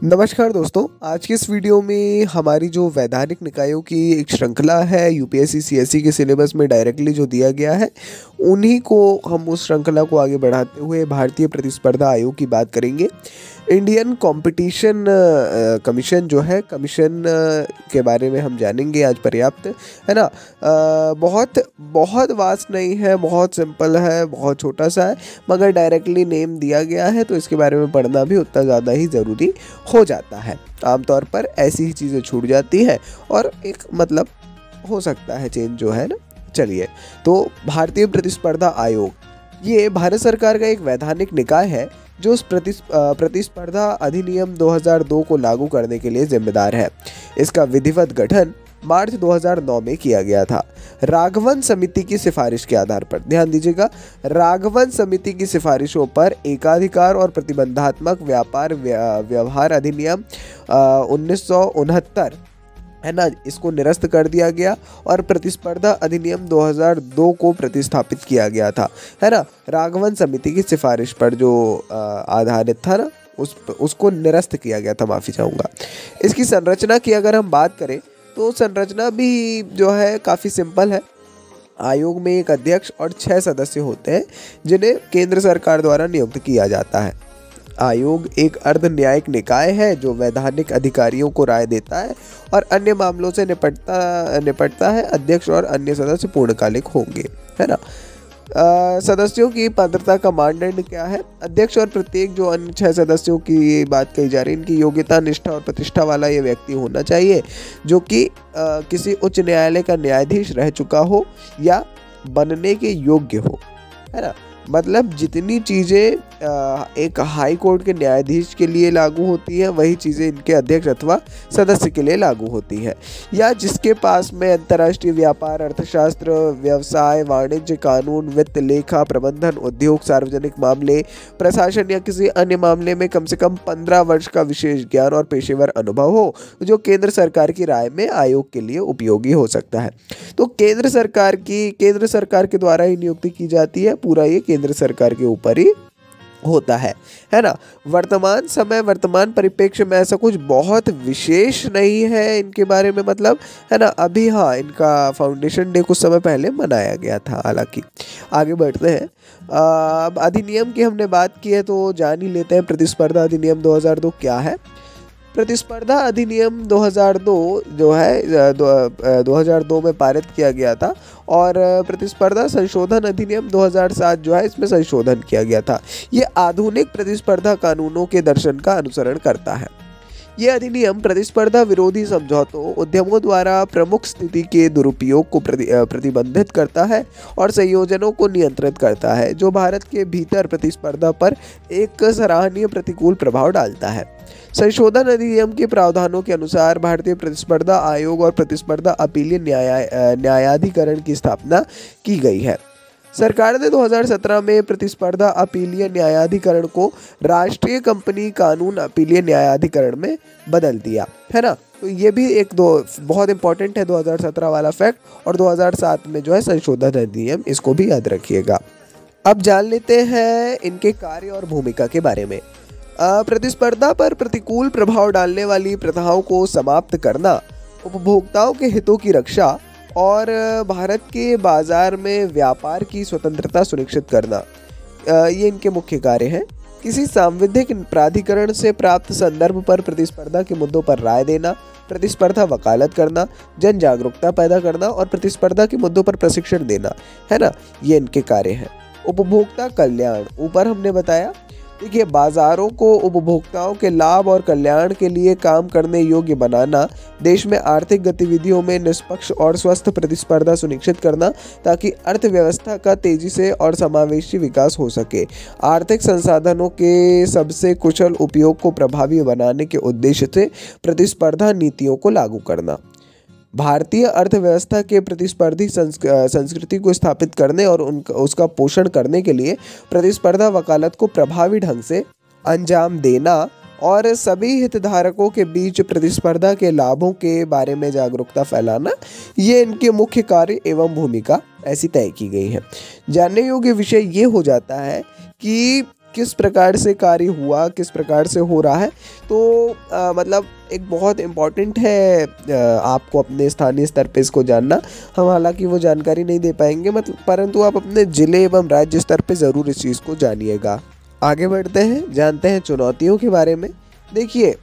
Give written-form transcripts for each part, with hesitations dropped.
नमस्कार दोस्तों, आज के इस वीडियो में हमारी जो वैधानिक निकायों की एक श्रृंखला है यूपीएससी सीएसई के सिलेबस में डायरेक्टली जो दिया गया है, उन्हीं को हम उस श्रृंखला को आगे बढ़ाते हुए भारतीय प्रतिस्पर्धा आयोग की बात करेंगे। इंडियन कंपटीशन कमीशन जो है कमीशन के बारे में हम जानेंगे आज पर्याप्त, है ना। बहुत वास्ट नहीं है, बहुत सिंपल है, बहुत छोटा सा है, मगर डायरेक्टली नेम दिया गया है तो इसके बारे में पढ़ना भी उतना ज़्यादा ही ज़रूरी हो जाता है। आमतौर पर ऐसी ही चीज़ें छूट जाती हैं और एक मतलब हो सकता है चेंज जो है ना। चलिए, तो भारतीय प्रतिस्पर्धा आयोग ये भारत सरकार का एक वैधानिक निकाय है जो उस प्रतिस्पर्धा अधिनियम 2002 को लागू करने के लिए जिम्मेदार है। इसका विधिवत गठन मार्च 2009 में किया गया था। राघवन समिति की सिफारिश के आधार पर, ध्यान दीजिएगा, राघवन समिति की सिफारिशों पर एकाधिकार और प्रतिबंधात्मक व्यापार व्यवहार अधिनियम 1969 है ना, इसको निरस्त कर दिया गया और प्रतिस्पर्धा अधिनियम 2002 को प्रतिस्थापित किया गया था, है ना। राघवन समिति की सिफारिश पर जो आधारित था ना, उसको निरस्त किया गया था, माफ़ी चाहूँगा। इसकी संरचना की अगर हम बात करें तो संरचना भी जो है काफ़ी सिंपल है। आयोग में एक अध्यक्ष और 6 सदस्य होते हैं जिन्हें केंद्र सरकार द्वारा नियुक्त किया जाता है। आयोग एक अर्ध न्यायिक निकाय है जो वैधानिक अधिकारियों को राय देता है और अन्य मामलों से निपटता है। अध्यक्ष और अन्य सदस्य पूर्णकालिक होंगे, है ना। सदस्यों की पात्रता का मानदंड क्या है? अध्यक्ष और प्रत्येक जो अन्य 6 सदस्यों की बात कही जा रही है, इनकी योग्यता, निष्ठा और प्रतिष्ठा वाला ये व्यक्ति होना चाहिए जो कि किसी उच्च न्यायालय का न्यायाधीश रह चुका हो या बनने के योग्य हो, है ना। मतलब जितनी चीज़ें एक हाई कोर्ट के न्यायाधीश के लिए लागू होती हैं, वही चीज़ें इनके अध्यक्ष अथवा सदस्य के लिए लागू होती हैं। या जिसके पास में अंतर्राष्ट्रीय व्यापार, अर्थशास्त्र, व्यवसाय, वाणिज्य, कानून, वित्त, लेखा, प्रबंधन, उद्योग, सार्वजनिक मामले, प्रशासन या किसी अन्य मामले में कम से कम 15 वर्ष का विशेष ज्ञान और पेशेवर अनुभव हो, जो केंद्र सरकार की राय में आयोग के लिए उपयोगी हो सकता है। तो केंद्र सरकार के द्वारा ही नियुक्ति की जाती है, पूरा ये केंद्र सरकार के ऊपर ही होता है ना। वर्तमान परिप्रेक्ष्य में ऐसा कुछ बहुत विशेष नहीं है इनके बारे में, मतलब, है ना। अभी हाँ, इनका फाउंडेशन डे कुछ समय पहले मनाया गया था। हालांकि आगे बढ़ते हैं। अब अधिनियम की हमने बात की है तो जान ही लेते हैं प्रतिस्पर्धा अधिनियम 2002 क्या है। प्रतिस्पर्धा अधिनियम 2002 जो है 2002 में पारित किया गया था और प्रतिस्पर्धा संशोधन अधिनियम 2007 जो है, इसमें संशोधन किया गया था। ये आधुनिक प्रतिस्पर्धा कानूनों के दर्शन का अनुसरण करता है। ये अधिनियम प्रतिस्पर्धा विरोधी समझौतों, उद्यमों द्वारा प्रमुख स्थिति के दुरुपयोग को प्रतिबंधित करता है और संयोजनों को नियंत्रित करता है, जो भारत के भीतर प्रतिस्पर्धा पर एक सराहनीय प्रतिकूल प्रभाव डालता है। संशोधन अधिनियम के प्रावधानों के अनुसार भारतीय प्रतिस्पर्धा आयोग और प्रतिस्पर्धा अपीलीय न्यायाधिकरण की स्थापना की गई है। सरकार ने 2017 में प्रतिस्पर्धा अपीलीय न्यायाधिकरण को राष्ट्रीय कंपनी कानून अपीलीय न्यायाधिकरण में बदल दिया, है ना। तो ये भी बहुत इंपॉर्टेंट है 2017 वाला फैक्ट। और 2007 में जो है संशोधन अधिनियम, इसको भी याद रखिएगा। अब जान लेते हैं इनके कार्य और भूमिका के बारे में। प्रतिस्पर्धा पर प्रतिकूल प्रभाव डालने वाली प्रथाओं को समाप्त करना, उपभोक्ताओं के हितों की रक्षा और भारत के बाजार में व्यापार की स्वतंत्रता सुनिश्चित करना, ये इनके मुख्य कार्य हैं। किसी सांविधिक प्राधिकरण से प्राप्त संदर्भ पर प्रतिस्पर्धा के मुद्दों पर राय देना, प्रतिस्पर्धा वकालत करना, जन जागरूकता पैदा करना और प्रतिस्पर्धा के मुद्दों पर प्रशिक्षण देना, है ना, ये इनके कार्य हैं। उपभोक्ता कल्याण, ऊपर हमने बताया। देखिए, बाजारों को उपभोक्ताओं के लाभ और कल्याण के लिए काम करने योग्य बनाना, देश में आर्थिक गतिविधियों में निष्पक्ष और स्वस्थ प्रतिस्पर्धा सुनिश्चित करना ताकि अर्थव्यवस्था का तेजी से और समावेशी विकास हो सके, आर्थिक संसाधनों के सबसे कुशल उपयोग को प्रभावी बनाने के उद्देश्य से प्रतिस्पर्धा नीतियों को लागू करना, भारतीय अर्थव्यवस्था के प्रतिस्पर्धी संस्कृति को स्थापित करने और उसका पोषण करने के लिए प्रतिस्पर्धा वकालत को प्रभावी ढंग से अंजाम देना और सभी हितधारकों के बीच प्रतिस्पर्धा के लाभों के बारे में जागरूकता फैलाना, ये इनके मुख्य कार्य एवं भूमिका ऐसी तय की गई है। जानने योग्य विषय ये हो जाता है कि किस प्रकार से कार्य हुआ, किस प्रकार से हो रहा है। तो मतलब एक बहुत इम्पॉर्टेंट है आपको अपने स्थानीय स्तर पे इसको जानना। हम हालांकि वो जानकारी नहीं दे पाएंगे मतलब, परंतु आप अपने ज़िले एवं राज्य स्तर पे ज़रूर इस चीज़ को जानिएगा। आगे बढ़ते हैं, जानते हैं चुनौतियों के बारे में। देखिए,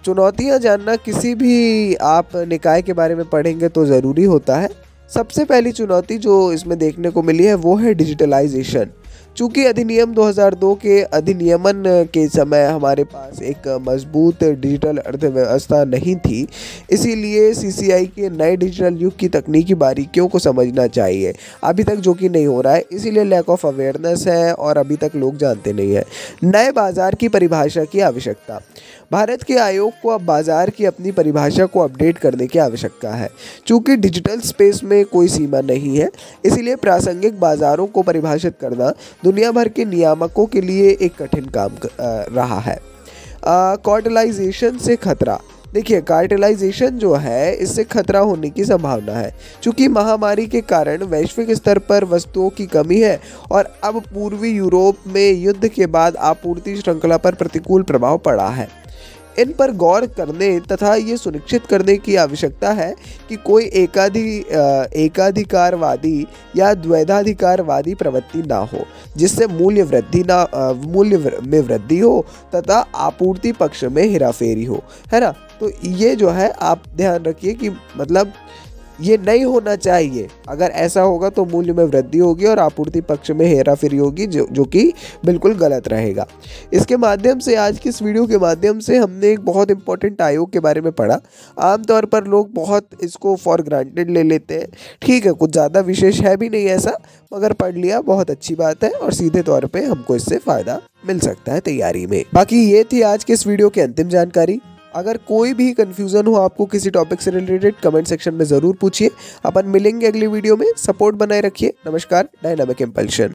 चुनौतियां जानना किसी भी आप निकाय के बारे में पढ़ेंगे तो ज़रूरी होता है। सबसे पहली चुनौती जो इसमें देखने को मिली है वो है डिजिटलाइजेशन। चूँकि अधिनियम 2002 के अधिनियमन के समय हमारे पास एक मजबूत डिजिटल अर्थव्यवस्था नहीं थी, इसीलिए सीसीआई के नए डिजिटल युग की तकनीकी बारीकियों को समझना चाहिए, अभी तक जो कि नहीं हो रहा है। इसीलिए लैक ऑफ अवेयरनेस है और अभी तक लोग जानते नहीं हैं। नए बाज़ार की परिभाषा की आवश्यकता। भारत के आयोग को अब बाज़ार की अपनी परिभाषा को अपडेट करने की आवश्यकता है। चूँकि डिजिटल स्पेस में कोई सीमा नहीं है, इसीलिए प्रासंगिक बाज़ारों को परिभाषित करना दुनिया भर के नियामकों के लिए एक कठिन काम रहा है। कार्टेलाइजेशन से खतरा। देखिए, कार्टेलाइजेशन जो है इससे खतरा होने की संभावना है। चूँकि महामारी के कारण वैश्विक स्तर पर वस्तुओं की कमी है और अब पूर्वी यूरोप में युद्ध के बाद आपूर्ति श्रृंखला पर प्रतिकूल प्रभाव पड़ा है। इन पर गौर करने तथा ये सुनिश्चित करने की आवश्यकता है कि कोई एकाधिकारवादी या द्वैधाधिकारवादी प्रवृत्ति ना हो, जिससे मूल्य में वृद्धि हो तथा आपूर्ति पक्ष में हेराफेरी हो, है ना। तो ये जो है आप ध्यान रखिए कि मतलब ये नहीं होना चाहिए। अगर ऐसा होगा तो मूल्य में वृद्धि होगी और आपूर्ति पक्ष में हेराफेरी होगी, जो कि बिल्कुल गलत रहेगा। इसके माध्यम से, आज की इस वीडियो के माध्यम से हमने एक बहुत इंपॉर्टेंट आयोग के बारे में पढ़ा। आमतौर पर लोग बहुत इसको फॉर ग्रांटेड ले लेते हैं। ठीक है, कुछ ज़्यादा विशेष है भी नहीं ऐसा, मगर पढ़ लिया बहुत अच्छी बात है और सीधे तौर पर हमको इससे फ़ायदा मिल सकता है तैयारी में। बाकी ये थी आज के इस वीडियो की अंतिम जानकारी। अगर कोई भी कंफ्यूजन हो आपको किसी टॉपिक से रिलेटेड, कमेंट सेक्शन में ज़रूर पूछिए। अपन मिलेंगे अगली वीडियो में। सपोर्ट बनाए रखिए। नमस्कार। Dynamic impulsion.